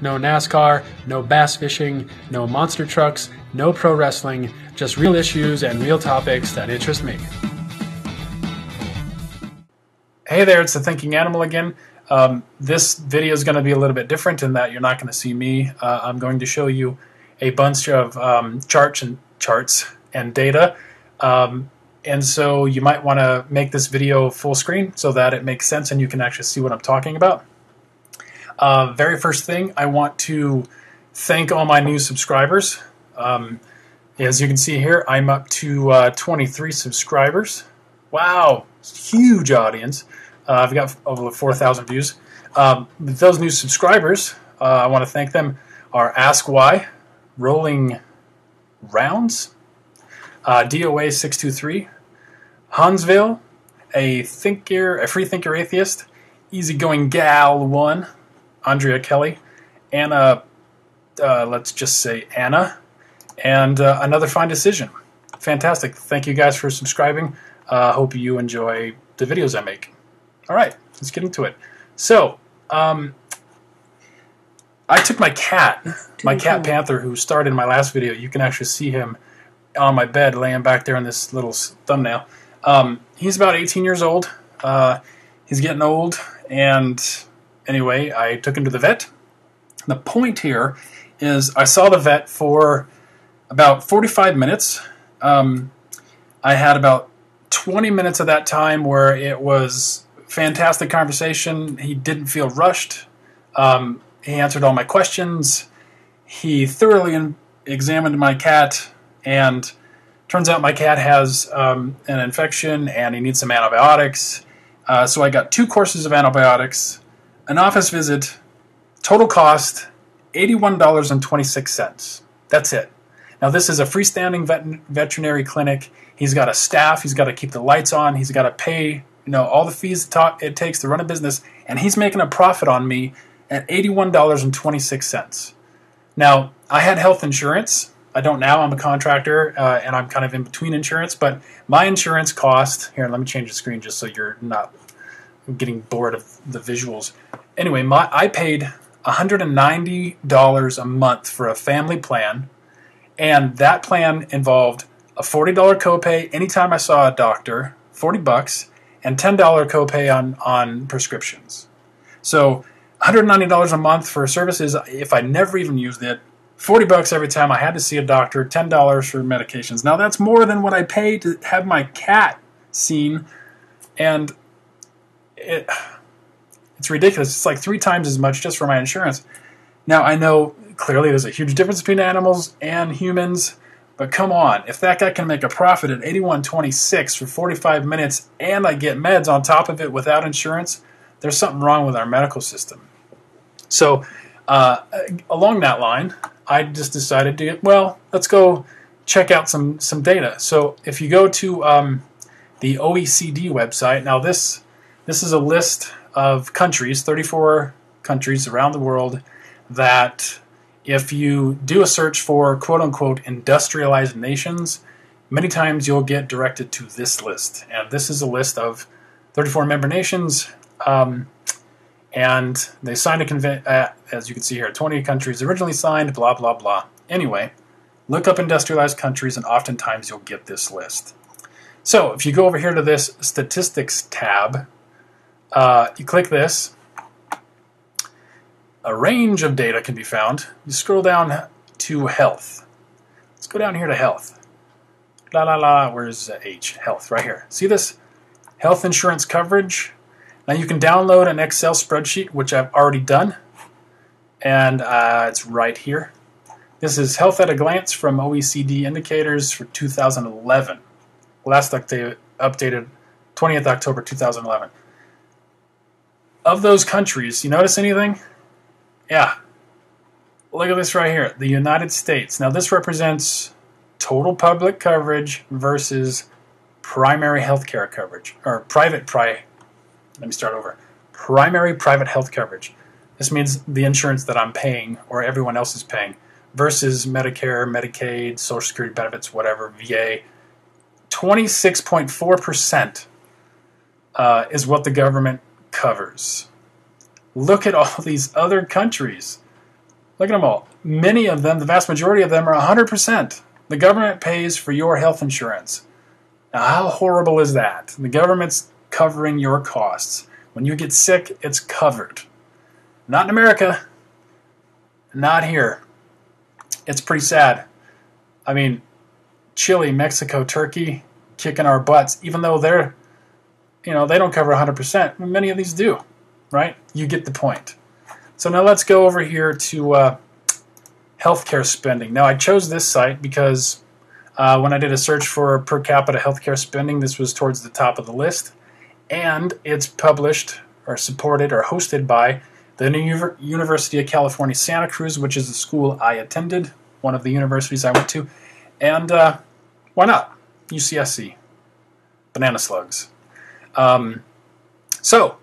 no NASCAR, no bass fishing, no monster trucks, no pro wrestling, just real issues and real topics that interest me. Hey there, it's the Thinking Animal again. This video is going to be a little bit different in that you're not going to see me. I'm going to show you a bunch of charts and data. And so you might want to make this video full screen so that it makes sense and you can actually see what I'm talking about. Very first thing, I want to thank all my new subscribers. As you can see here, I'm up to 23 subscribers. Wow, huge audience. I've got over 4,000 views. Those new subscribers, I want to thank them, are Ask Why, Rolling Rounds, DOA 623, Hansville, a free thinker atheist, Easygoing Gal 1, Andrea Kelly, Anna, let's just say Anna, and Another Fine Decision. Fantastic. Thank you guys for subscribing. Hope you enjoy the videos I make. All right, let's get into it. So, I took my cat Panther, who starred in my last video. You can actually see him on my bed laying back there in this little thumbnail. He's about 18 years old. He's getting old, and anyway, I took him to the vet. The point here is I saw the vet for about 45 minutes. I had about 20 minutes of that time where it was fantastic conversation. He didn't feel rushed. He answered all my questions. He thoroughly examined my cat, and turns out my cat has an infection and he needs some antibiotics. So I got 2 courses of antibiotics, an office visit, total cost $81.26. That's it. Now this is a freestanding veterinary clinic. He's got a staff. He's got to keep the lights on. He's got to pay all the fees it takes to run a business, and he's making a profit on me at $81.26. Now, I had health insurance. I don't now. I'm a contractor, and I'm kind of in between insurance, but my insurance cost, here, let me change the screen just so you're not getting bored of the visuals. Anyway, I paid $190 a month for a family plan, and that plan involved a $40 copay anytime I saw a doctor, $40, and $10 copay on prescriptions. So $190 a month for services if I never even used it, $40 every time I had to see a doctor, $10 for medications. Now that's more than what I paid to have my cat seen, and it's ridiculous. It's like 3 times as much just for my insurance. Now I know clearly there's a huge difference between animals and humans, but come on, if that guy can make a profit at $81.26 for 45 minutes and I get meds on top of it without insurance, there's something wrong with our medical system. So along that line, I just decided let's go check out some data. So if you go to the OECD website, now this is a list of countries, 34 countries around the world, that if you do a search for quote-unquote industrialized nations, many times you'll get directed to this list. And this is a list of 34 member nations, and they signed a convention, as you can see here, 20 countries originally signed, blah, blah, blah. Anyway, look up industrialized countries, and oftentimes you'll get this list. So if you go over here to this statistics tab, you click this, a range of data can be found. You scroll down to health. Let's go down here to health. Where's H? Health, right here. See this? Health insurance coverage. Now you can download an Excel spreadsheet, which I've already done, and it's right here. This is Health at a Glance from OECD Indicators for 2011. Last updated 20th October 2011. Of those countries, you notice anything? Yeah. Look at this right here, the United States. Now this represents total public coverage versus primary health care coverage, or primary private health coverage. This means the insurance that I'm paying or everyone else is paying versus Medicare, Medicaid, Social Security benefits, whatever, VA. 26.4% is what the government covers. Look at all these other countries. Look at them all. Many of them, the vast majority of them, are 100%. The government pays for your health insurance. Now, how horrible is that? The government's covering your costs. When you get sick, it's covered. Not in America. Not here. It's pretty sad. I mean, Chile, Mexico, Turkey, kicking our butts, even though they don't cover 100%. Many of these do, right? You get the point. So now let's go over here to healthcare spending. Now I chose this site because when I did a search for per capita healthcare spending, this was towards the top of the list, and it's published or supported or hosted by the University of California, Santa Cruz, which is the school I attended, one of the universities I went to, and why not? UCSC, banana slugs. So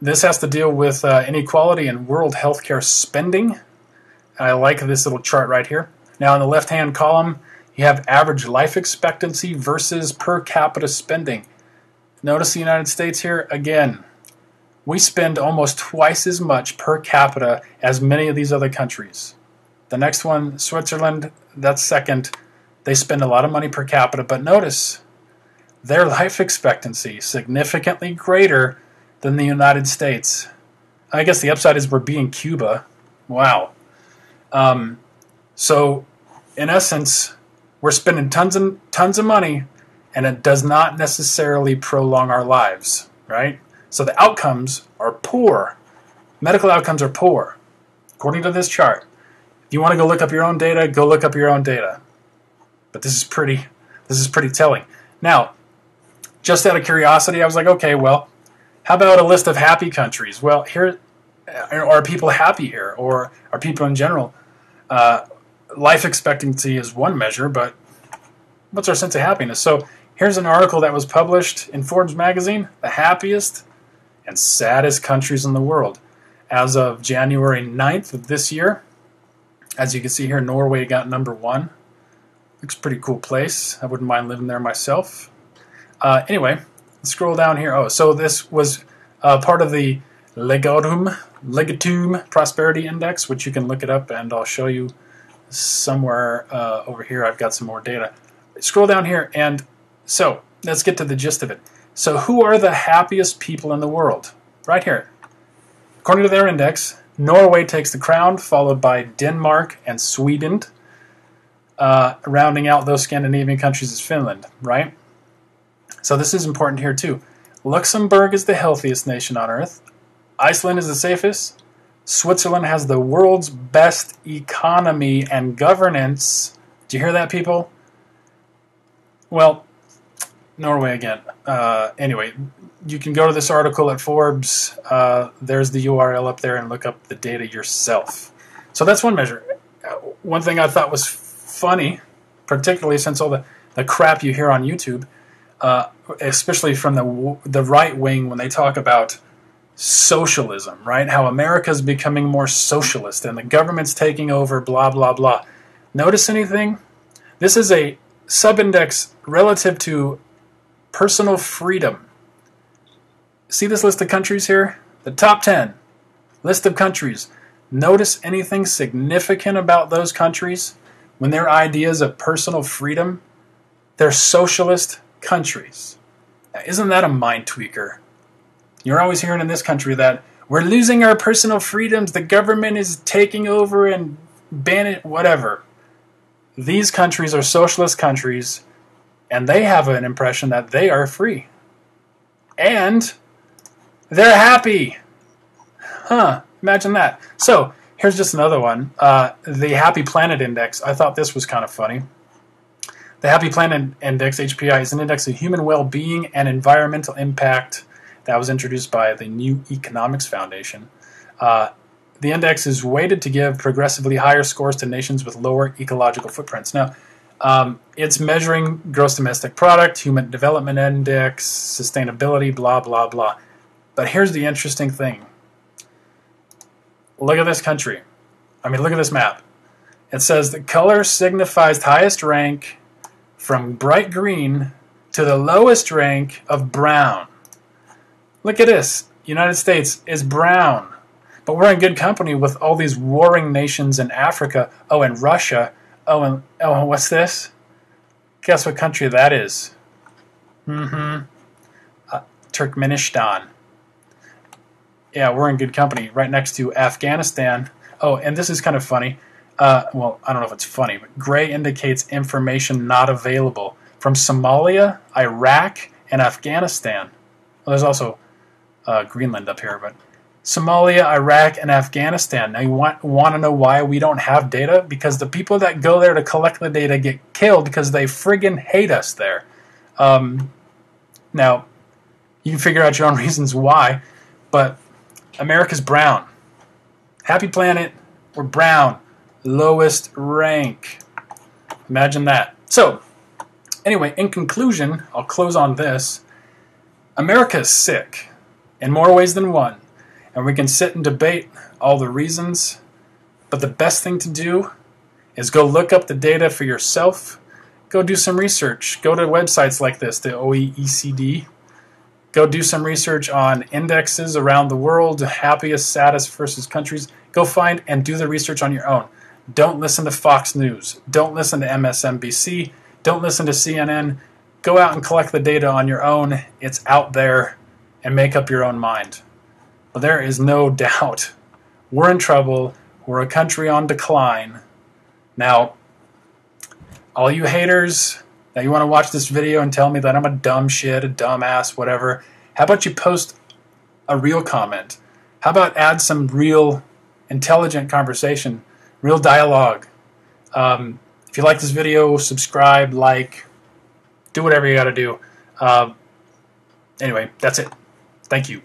this has to deal with inequality in world healthcare spending. I like this little chart right here. Now in the left-hand column, you have average life expectancy versus per capita spending. Notice the United States here again. We spend almost twice as much per capita as many of these other countries. The next one, Switzerland, that's second. They spend a lot of money per capita, but notice their life expectancy significantly greater than the United States. I guess the upside is we're beating Cuba. Wow. So in essence, we're spending tons of money, and it does not necessarily prolong our lives, right? So the outcomes are poor. Medical outcomes are poor, according to this chart. If you want to go look up your own data, go look up your own data. But this is pretty telling. Now, just out of curiosity, I was like, okay, well, how about a list of happy countries? Well, here, are people happy here, or are people in general? Life expectancy is one measure, but what's our sense of happiness? So here's an article that was published in Forbes magazine, the happiest and saddest countries in the world. As of January 9th of this year, as you can see here, Norway got number 1. Looks a pretty cool place. I wouldn't mind living there myself. Anyway, let's scroll down here. Oh, so this was part of the Legatum Prosperity Index, which you can look it up, and I'll show you somewhere over here. I've got some more data. Scroll down here, and so let's get to the gist of it. So who are the happiest people in the world? Right here. According to their index, Norway takes the crown, followed by Denmark and Sweden. Rounding out those Scandinavian countries is Finland, right? So this is important here too. Luxembourg is the healthiest nation on earth. Iceland is the safest. Switzerland has the world's best economy and governance. Do you hear that, people? Well, Norway again. Anyway, you can go to this article at Forbes. There's the URL up there and look up the data yourself. So that's one measure. One thing I thought was funny, particularly since all the crap you hear on YouTube, especially from the right wing when they talk about socialism, right? How America's becoming more socialist and the government's taking over, blah, blah, blah. Notice anything? This is a subindex relative to personal freedom. See this list of countries here? The top 10 list of countries. Notice anything significant about those countries when their ideas of personal freedom? They're socialist countries. Now, isn't that a mind tweaker? You're always hearing in this country that we're losing our personal freedoms, the government is taking over and banning whatever. These countries are socialist countries, and they have an impression that they are free. And they're happy. Huh, imagine that. So, here's just another one. The Happy Planet Index. I thought this was kind of funny. The Happy Planet Index, HPI, is an index of human well-being and environmental impact that was introduced by the New Economics Foundation. The index is weighted to give progressively higher scores to nations with lower ecological footprints. Now, it's measuring gross domestic product, human development index, sustainability, blah, blah, blah. But here's the interesting thing. Look at this country. Look at this map. It says the color signifies highest rank from bright green to the lowest rank of brown. Look at this. United States is brown. But we're in good company with all these warring nations in Africa. Oh, and Russia. Oh, and what's this? Guess what country that is? Turkmenistan. Yeah, we're in good company. Right next to Afghanistan. Oh, and this is kind of funny. Well, I don't know if it's funny, but gray indicates information not available from Somalia, Iraq, and Afghanistan. Well, there's also Greenland up here, but Somalia, Iraq, and Afghanistan. Now, you want to know why we don't have data? Because the people that go there to collect the data get killed because they friggin' hate us there. Now, you can figure out your own reasons why, but America's brown. Happy planet, we're brown. Lowest rank. Imagine that. So, anyway, in conclusion, I'll close on this. America is sick in more ways than one, and we can sit and debate all the reasons, but the best thing to do is go look up the data for yourself. Go do some research. Go to websites like this, the OECD. Go do some research on indexes around the world, happiest, saddest versus countries. Go find and do the research on your own. Don't listen to Fox News. Don't listen to MSNBC. Don't listen to CNN. Go out and collect the data on your own. It's out there, and make up your own mind. But there is no doubt we're in trouble. We're a country on decline. Now, all you haters that you want to watch this video and tell me that I'm a dumb shit, a dumbass, whatever, how about you post a real comment? How about add some real intelligent conversation, real dialogue? If you like this video, subscribe, like, do whatever you got to do. Anyway, that's it. Thank you.